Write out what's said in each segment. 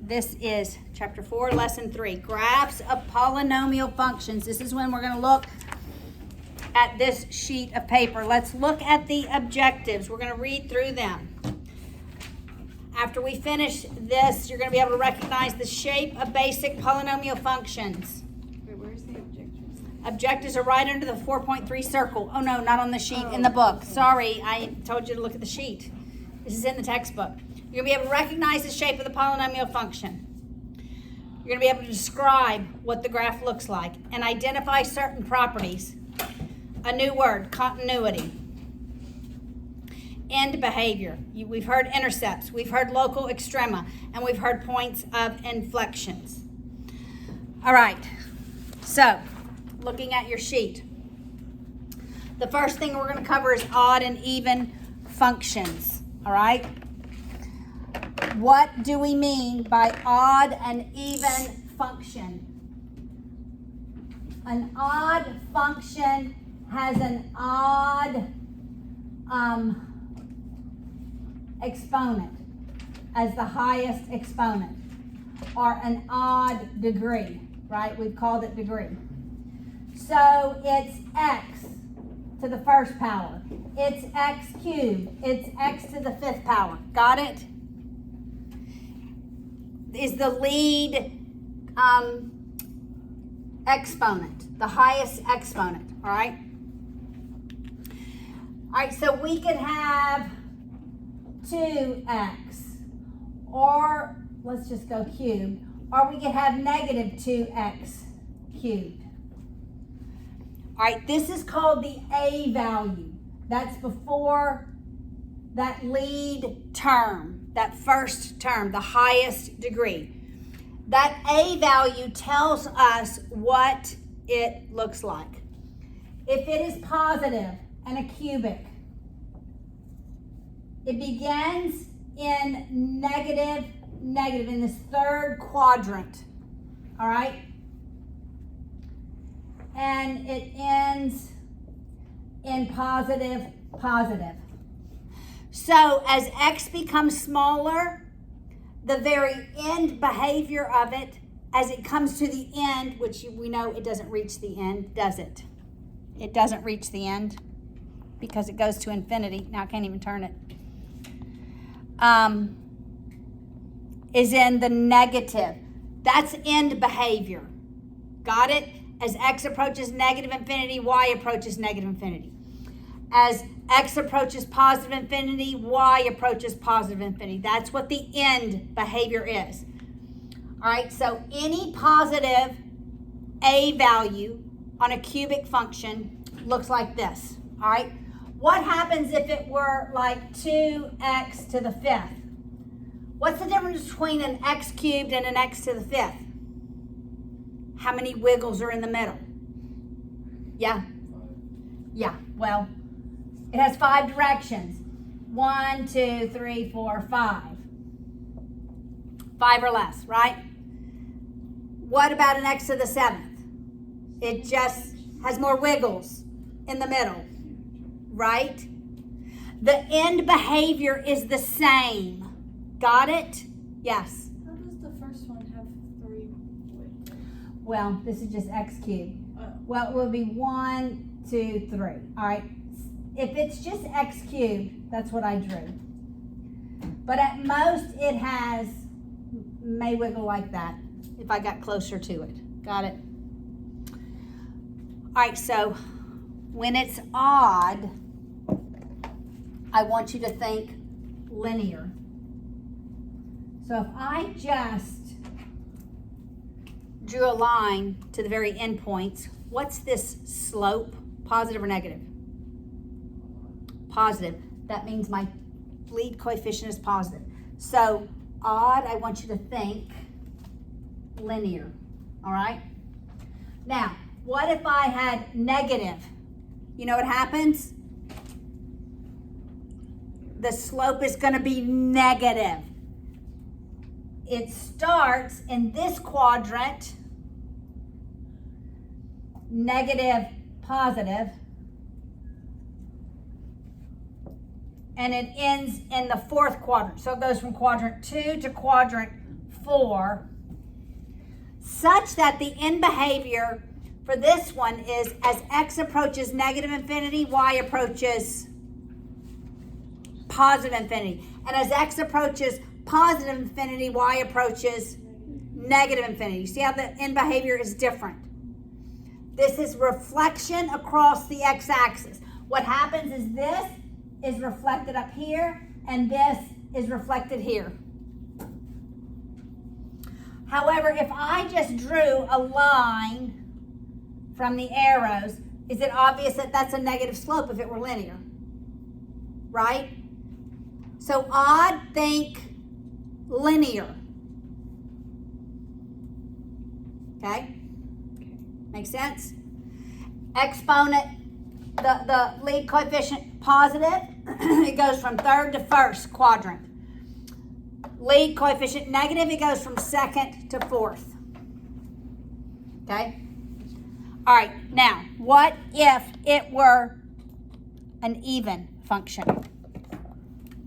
This is chapter 4, lesson 3, graphs of polynomial functions. This is when we're going to look at this sheet of paper. Let's look at the objectives. We're going to read through them. After we finish this, you're going to be able to recognize the shape of basic polynomial functions. Wait, where's the objectives? Objectives are right under the 4.3 circle. Oh no, not on the sheet, in the book. Sorry, I told you to look at the sheet. This is in the textbook. You're going to be able to recognize the shape of the polynomial function. You're going to be able to describe what the graph looks like and identify certain properties. A new word, continuity. End behavior. We've heard intercepts, we've heard local extrema, and we've heard points of inflections. All right, so looking at your sheet, the first thing we're going to cover is odd and even functions. All right, what do we mean by odd and even function? An odd function has an odd exponent as the highest exponent, or an odd degree, right? We've called it degree. So it's x to the first power. It's x cubed. It's x to the fifth power. Got it? Is the lead exponent, the highest exponent, all right? All right, so we could have 2x, or let's just go cubed, or we could have negative 2x cubed. All right, this is called the A value. That's before that lead term, that first term, the highest degree. That A value tells us what it looks like. If it is positive and a cubic, it begins in negative, in this third quadrant, all right? And it ends in positive. So as x becomes smaller, the very end behavior of it, as it comes to the end, which we know it doesn't reach the end, does it? It doesn't reach the end because it goes to infinity. Now I can't even turn it. Is in the negative. That's end behavior. Got it? As x approaches negative infinity, y approaches negative infinity. As x approaches positive infinity, y approaches positive infinity. That's what the end behavior is. All right, so any positive A value on a cubic function looks like this. All right, what happens if it were like 2x to the fifth? What's the difference between an x cubed and an x to the fifth? How many wiggles are in the middle? Yeah, well, it has 5 directions. 1, 2, 3, 4, 5. 5 or less, right? What about an x to the 7th? It just has more wiggles in the middle, right? The end behavior is the same. Got it? Yes. How does the first one have 3 widths? Well, this is just x cubed. Oh. Well, it would be 1, 2, 3. All right. If it's just x cubed, that's what I drew. But at most, it may wiggle like that if I got closer to it. Got it? All right, so when it's odd, I want you to think linear. So if I just drew a line to the very end points, what's this slope? Positive or negative? Positive. That means my lead coefficient is positive. So odd, I want you to think linear. All right? Now, what if I had negative? You know what happens? The slope is going to be negative. It starts in this quadrant, negative, positive, and it ends in the fourth quadrant. So it goes from quadrant 2 to quadrant 4, such that the end behavior for this one is as x approaches negative infinity, y approaches positive infinity. And as x approaches positive infinity, y approaches negative infinity. See how the end behavior is different? This is reflection across the x-axis. What happens is this is reflected up here, and this is reflected here. However, if I just drew a line from the arrows, is it obvious that that's a negative slope if it were linear? Right? So odd, think linear. Okay? Make sense? Exponent, the lead coefficient positive, it goes from third to first quadrant. Lead coefficient negative, it goes from second to fourth. Okay? All right, now, what if it were an even function?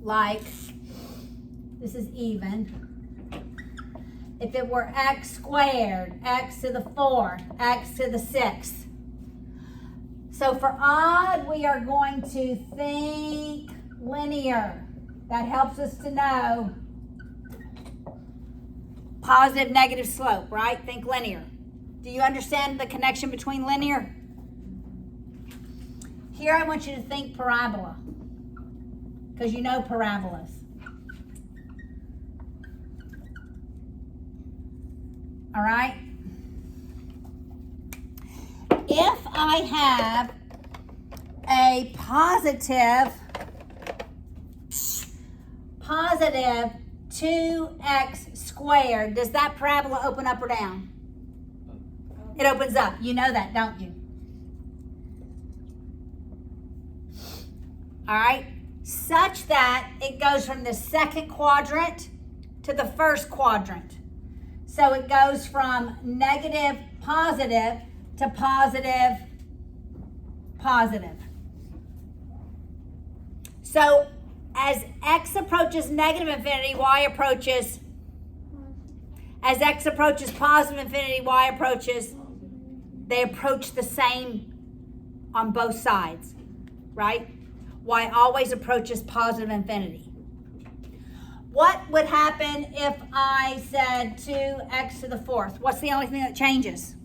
Like, this is even. If it were x squared, x to the 4th, x to the 6th. So for odd, we are going to think linear. That helps us to know positive, negative slope, right? Think linear. Do you understand the connection between linear? Here I want you to think parabola, because you know parabolas. All right? If I have a positive 2x squared, does that parabola open up or down? It opens up. You know that, don't you? All right? Such that it goes from the second quadrant to the first quadrant. So it goes from negative, positive to positive, positive. So as x approaches negative infinity, y approaches, as x approaches positive infinity, y approaches, they approach the same on both sides, right? Y always approaches positive infinity. What would happen if I said 2x to the 4th? What's the only thing that changes?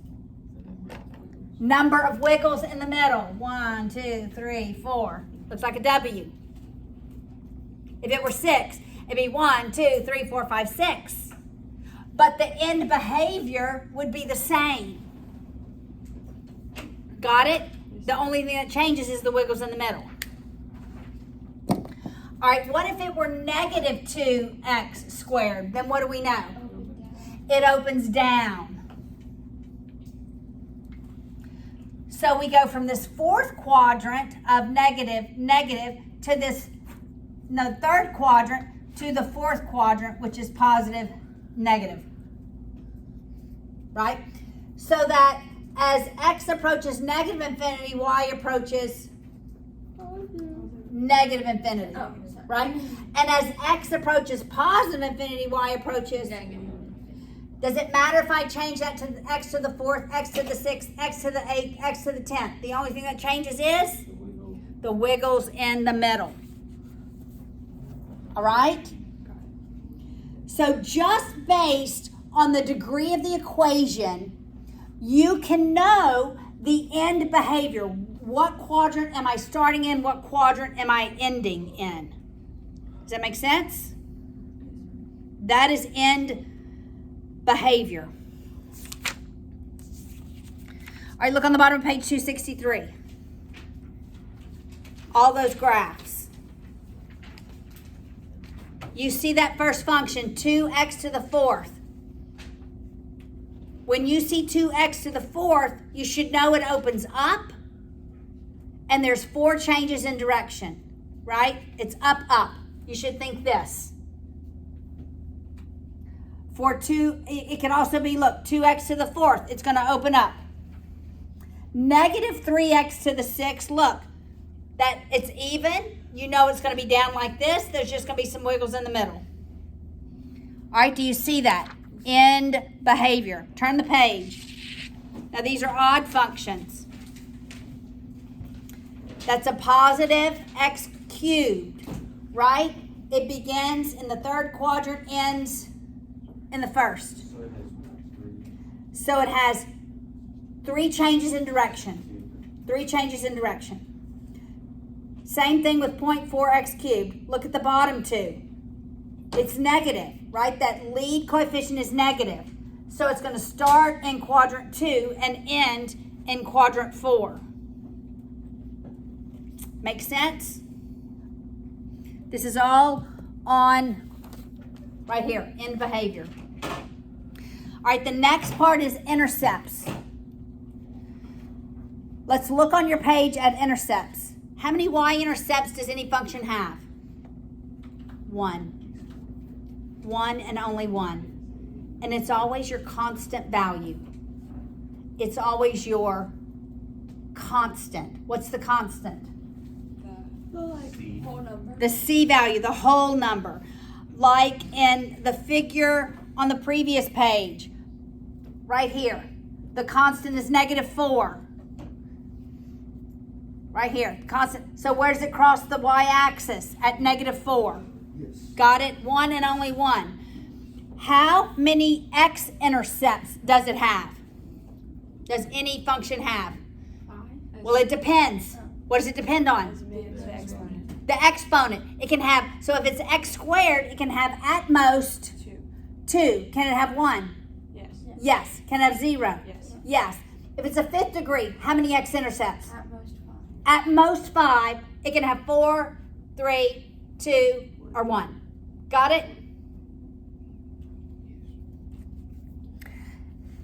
Number of wiggles in the middle. 1, 2, 3, 4. Looks like a W. If it were 6, it'd be 1, 2, 3, 4, 5, 6. But the end behavior would be the same. Got it? The only thing that changes is the wiggles in the middle. All right, what if it were negative 2x squared? Then what do we know? It opens down. So we go from this fourth quadrant of negative to this third quadrant to the fourth quadrant, which is positive, negative. Right? So that as x approaches negative infinity, y approaches negative infinity. Right? And as x approaches positive infinity, y approaches negative. Does it matter if I change that to x to the 4th, x to the 6th, x to the 8th, x to the 10th? The only thing that changes is the wiggles in the middle. All right? So just based on the degree of the equation, you can know the end behavior. What quadrant am I starting in? What quadrant am I ending in? Does that make sense? That is end behavior. All right, look on the bottom of page 263. All those graphs. You see that first function, 2x to the 4th. When you see 2x to the 4th, you should know it opens up and there's 4 changes in direction, right? It's up, up. You should think this. For 2, it can also be, look, 2x to the 4th. It's going to open up. Negative 3x to the 6th, look, that it's even. You know it's going to be down like this. There's just going to be some wiggles in the middle. All right, do you see that? end behavior. Turn the page. Now these are odd functions. That's a positive x cubed, right? It begins in the third quadrant, ends in the first. So it has 3 changes in direction. 3 changes in direction. Same thing with 0.4x cubed. Look at the bottom 2. It's negative, right? That lead coefficient is negative. So it's going to start in quadrant 2 and end in quadrant 4. Make sense? This is all on right here, end behavior. All right, the next part is intercepts. Let's look on your page at intercepts. How many y-intercepts does any function have? 1. 1 and only 1. And it's always your constant value. It's always your constant. What's the constant? The whole number. The C value, the whole number. Like in the figure on the previous page, right here. The constant is -4. Right here, constant. So where does it cross the y-axis? At -4. Yes. Got it? 1 and only 1. How many x-intercepts does it have? Does any function have? 5. Well, it depends. What does it depend on? The exponent. The exponent. It can have, so if it's x squared, it can have at most 2. Can it have 1? Yes. Yes. Can it have 0? Yes. Yes. If it's a 5th degree, how many x-intercepts? At most 5. At most 5. It can have 4, 3, 2, or 1. Got it?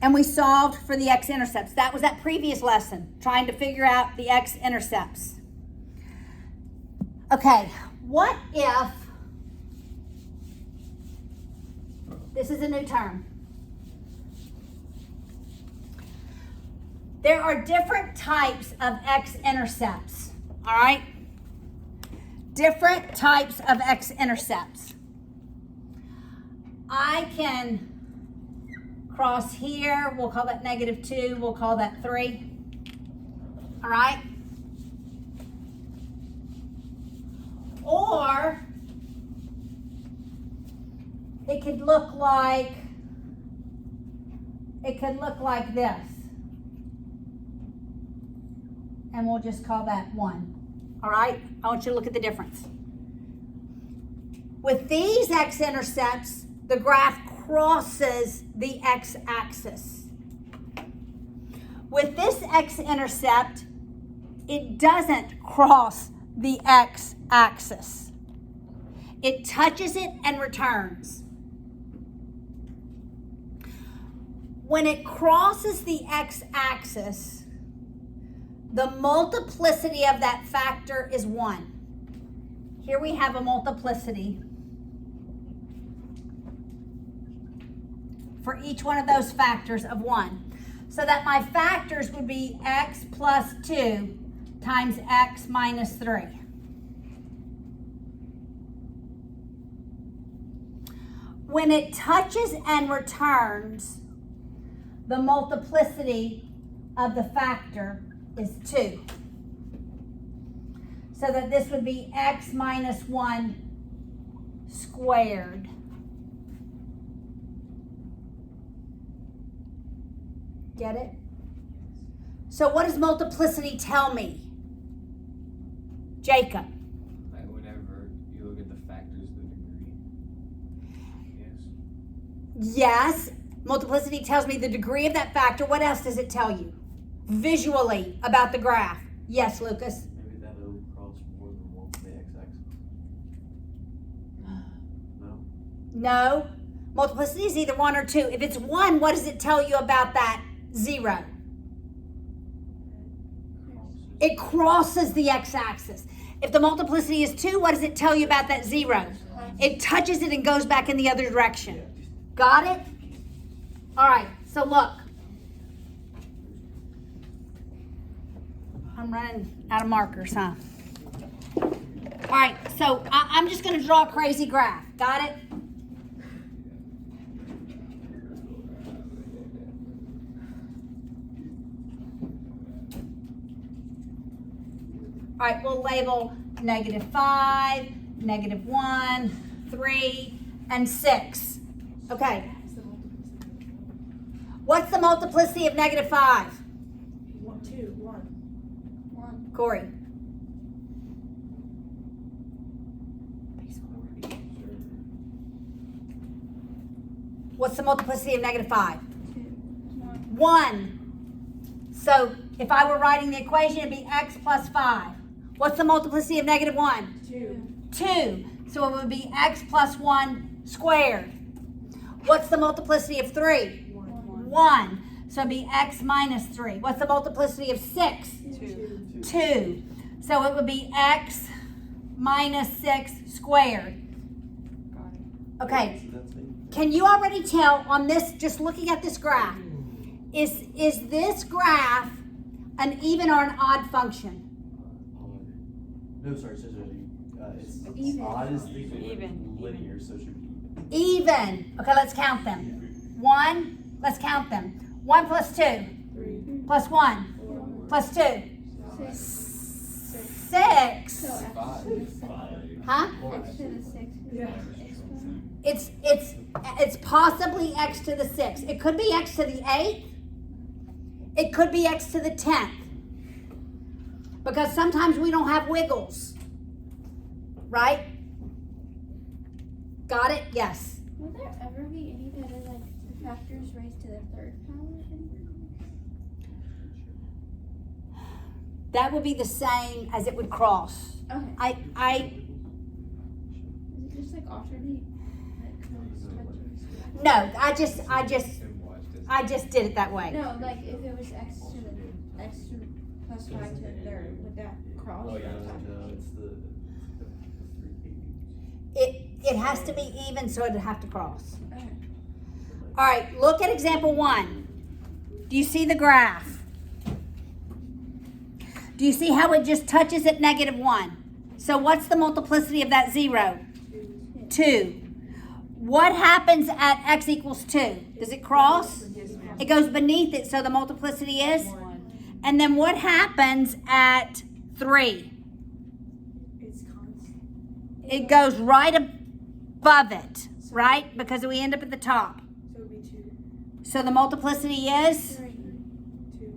And we solved for the x-intercepts. That was that previous lesson, trying to figure out the x-intercepts. Okay, what if, this is a new term. There are different types of x-intercepts, all right? Different types of x-intercepts. I can cross here, we'll call that -2, we'll call that 3, all right? Or it could look like this. And we'll just call that 1. All right? I want you to look at the difference. With these x-intercepts, the graph crosses the x-axis. With this x-intercept, it doesn't cross the x-axis. It touches it and returns. When it crosses the x-axis, the multiplicity of that factor is 1. Here we have a multiplicity for each one of those factors of 1. So that my factors would be x plus 2 times x minus 3. When it touches and returns, the multiplicity of the factor is 2. So that this would be x minus 1 squared. Get it? So what does multiplicity tell me? Jacob. Like whenever you look at the factors, the degree. Yes. Yes. Multiplicity tells me the degree of that factor. What else does it tell you? Visually about the graph. Yes, Lucas. Maybe that'll cross more than one for the x-axis. No? No. Multiplicity is either 1 or 2. If it's 1, what does it tell you about that 0? It crosses the x-axis. If the multiplicity is 2, what does it tell you about that 0? It touches it and goes back in the other direction. Got it? All right, so look. I'm running out of markers, huh? All right, so I'm just going to draw a crazy graph. Got it? All right, we'll label -5, -1, 3, and 6. Okay. What's the multiplicity of -5? 1. Corey. What's the multiplicity of -5? 1. So if I were writing the equation, it'd be x plus 5. What's the multiplicity of -1? 2. So it would be x plus 1 squared. What's the multiplicity of 3? 1. So it'd be x minus 3. What's the multiplicity of 6? 2. So it would be x minus 6 squared. Okay. So that's it. Can you already tell on this, just looking at this graph, is this graph an even or an odd function? No, sorry. It's Even. odd is the Even. linear, so it should be Even. Okay, let's count them. 1, let's count them. 1 plus 2, plus 1, plus 2. 6. So x to the 6. Huh? X to the 6. It's possibly x to the 6. It could be x to the 8th. It could be x to the 10th. Because sometimes we don't have wiggles. Right? Got it? Yes. Will there ever be any that are like the factors raised to the 3rd power? That would be the same as it would cross. Okay. I Is it just like alternate? Like no, I just did it that way. No, like if it was x to plus 5 to the 3rd, would that cross? Oh, yeah. no, it's the 3 It has to be even, so it'd have to cross. Okay. All right, look at example 1. Do you see the graph? Do you see how it just touches at -1? So what's the multiplicity of that 0? 2. What happens at x equals 2? Does it cross? Yes, ma'am. It goes beneath it, so the multiplicity is? 1. And then what happens at 3? It's constant. It goes right above it, right? Because we end up at the top. So it would be 2. So the multiplicity is? 3. 2.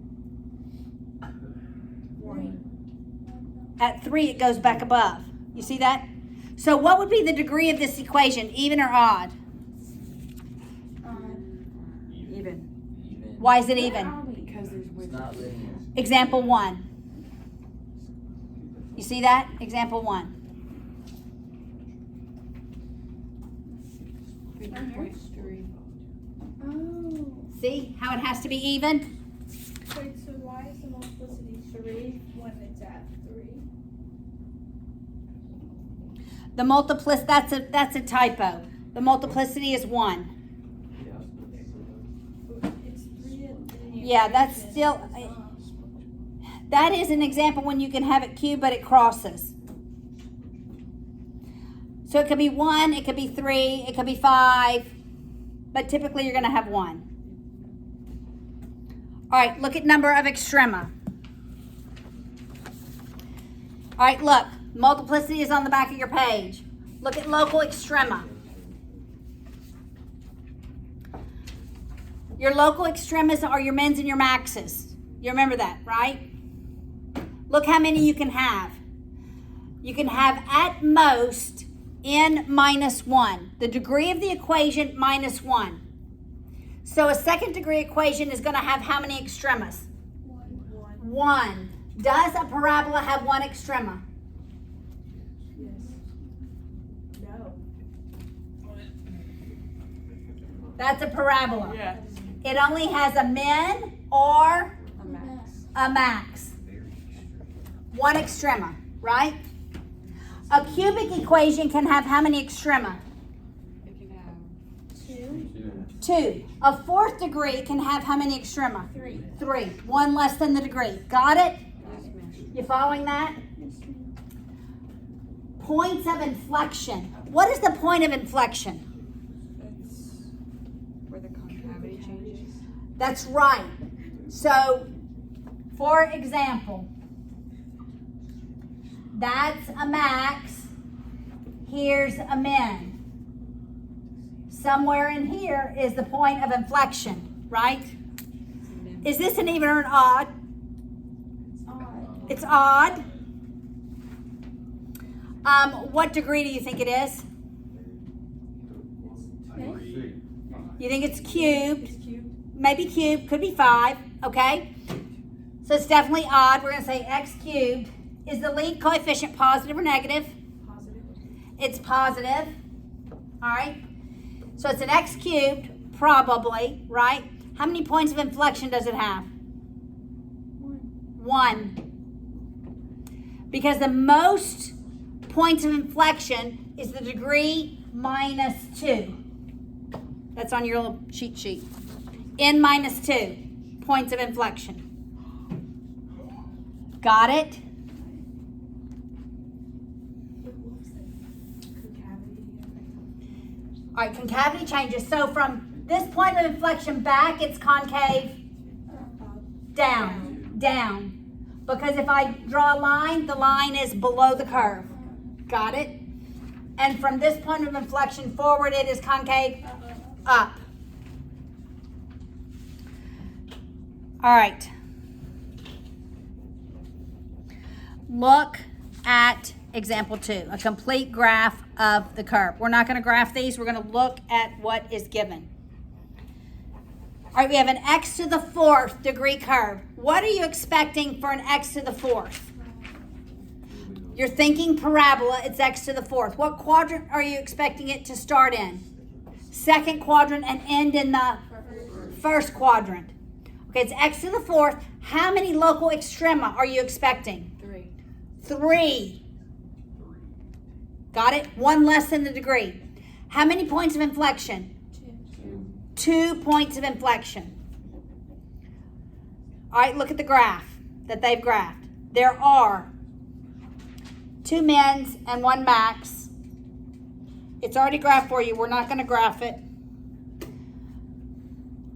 1. At 3, it goes back above. You see that? So what would be the degree of this equation, even or odd? Even. Why is it even? Because there's It's widgets. not linear. Example 1. You see that? Example 1. 50.3. Oh. See how it has to be even? Wait, so why is the multiplicity 3 when it's at 3? The that's a typo. The multiplicity is 1. It's 3 and 3. Yeah, that's still, that is an example when you can have it cubed, but it crosses. So it could be 1, it could be 3, it could be 5, but typically you're going to have 1. All right, look at number of extrema. All right, look, multiplicity is on the back of your page. Look at local extrema. Your local extremas are your mins and your maxes. You remember that, right? Look how many you can have. You can have at most n minus 1. The degree of the equation minus 1. So a second degree equation is going to have how many extremas? 1. Does a parabola have 1 extrema? Yes. No. That's a parabola. Yes. It only has a min or A max. a max. 1 extrema, right? A cubic equation can have how many extrema? It can have 2. A 4th degree can have how many extrema? 3. 3. 1 less than the degree. Got it? yes, ma'am. You following that? Points of inflection. What is the point of inflection? That's where the concavity changes. That's right. So, for example, That's a max. Here's a min. Somewhere in here is the point of inflection, right? Is this an even or an odd? It's odd. What degree do you think it is? You think it's cubed? Maybe cubed, could be 5, okay? So it's definitely odd. We're going to say x cubed. Is the lead coefficient positive or negative? Positive. It's positive. All right. So it's an x cubed, probably, right? How many points of inflection does it have? 1. Because the most points of inflection is the degree minus 2. That's on your little cheat sheet. N minus 2 points of inflection. Got it? All right, concavity changes. So from this point of inflection back, it's concave down, down. Because if I draw a line, the line is below the curve. Got it? And from this point of inflection forward, it is concave up. All right. Look at example 2, a complete graph of the curve. We're not going to graph these. We're going to look at what is given. All right, we have an x to the 4th degree curve. What are you expecting for an x to the 4th? You're thinking parabola, it's x to the 4th. What quadrant are you expecting it to start in? Second quadrant and end in the first quadrant. Okay, it's x to the 4th. How many local extrema are you expecting? 3. 3. Got it? 1 less than the degree. How many points of inflection? 2 points of inflection. All right, look at the graph that they've graphed. There are 2 mins and 1 max. It's already graphed for you. We're not going to graph it.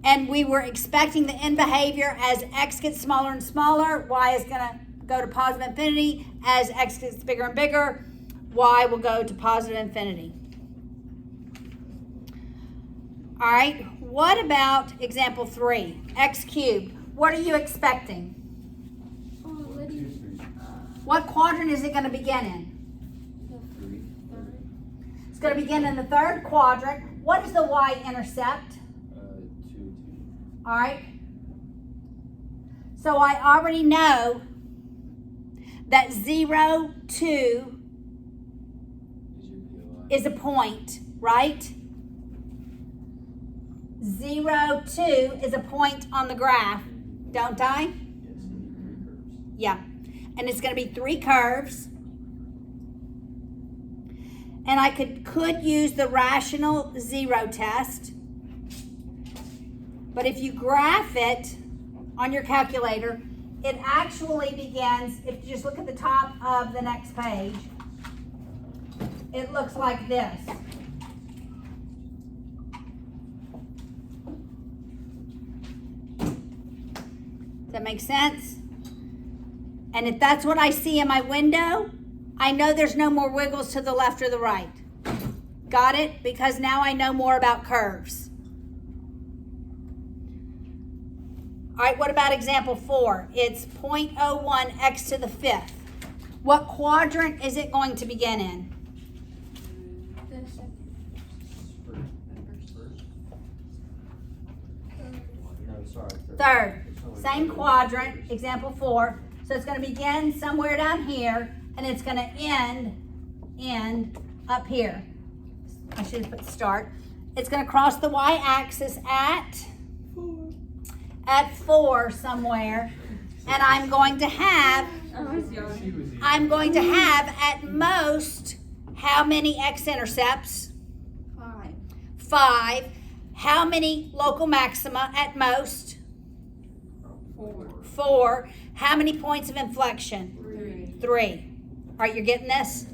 And we were expecting the end behavior as x gets smaller and smaller, y is going to go to positive infinity. As x gets bigger and bigger, y will go to positive infinity. All right, what about example 3, x cubed? What are you expecting? What quadrant is it going to begin in? It's going to begin in the 3rd quadrant. What is the y-intercept? 2. All right. So I already know that 0, 2 is a point, right? 0, 2 is a point on the graph, don't I? Yeah. And it's going to be 3 curves. And I could use the rational 0 test. But if you graph it on your calculator, it actually begins, if you just look at the top of the next page, it looks like this. Does that make sense? And if that's what I see in my window, I know there's no more wiggles to the left or the right. Got it? Because now I know more about curves. All right, what about example 4? It's 0.01 x to the 5th. What quadrant is it going to begin in? No, sorry. 3rd. Same quadrant, example 4. So it's going to begin somewhere down here, and it's going to end up here. I should have put start. It's going to cross the y-axis at 4 somewhere, and I'm going to have at most how many x-intercepts? 5. How many local maxima at most? 4. How many points of inflection? 3. All right, you're getting this?